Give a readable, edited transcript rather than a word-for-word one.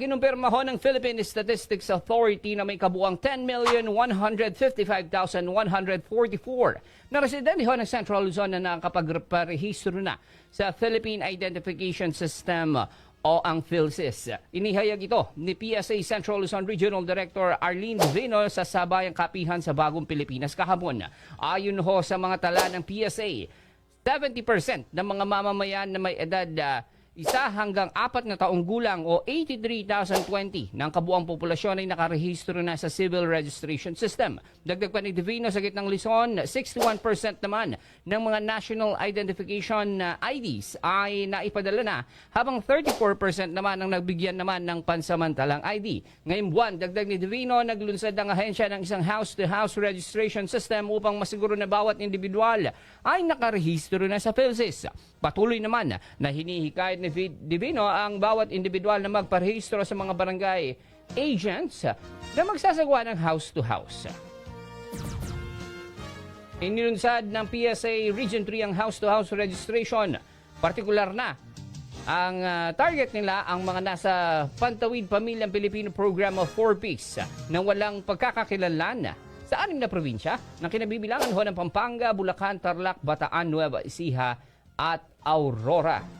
Kinumpirma ho ng Philippine Statistics Authority na may kabuang 10,155,144 na residente ho ng Central Luzon na nakakapagparehistro na sa Philippine Identification System o ang PhilSys. Inihayag ito ni PSA Central Luzon Regional Director Arlene Vino sa sabayang kapihan sa Bagong Pilipinas kahapon. Ayon ho sa mga tala ng PSA, 70% ng mga mamamayan na may edad 1 hanggang 4 na taong gulang o 83,020 ng kabuang populasyon ay nakarehistro na sa Civil Registration System. Dagdag pa ni Divino sa gitnang Luzon, 61% naman ng mga National Identification IDs ay naipadala na, habang 34% naman ang nagbigyan naman ng pansamantalang ID. Ngayong buwan, dagdag ni Divino, naglunsad ang ahensya ng isang house-to-house registration system upang masiguro na bawat individual ay nakarehistro na sa PhilSys. Patuloy naman na hinihikayat ni Divino ang bawat individual na magparehistro sa mga barangay agents na magsasagawa ng house-to-house. Inilunsad ng PSA Region 3 ang house-to-house registration. Partikular na ang target nila ang mga nasa Pantawid Pamilyang Pilipino Program of 4Ps na walang pagkakakilanlan sa 6 na probinsya ng kinabibilangan ho ng Pampanga, Bulacan, Tarlac, Bataan, Nueva Ecija at Aurora.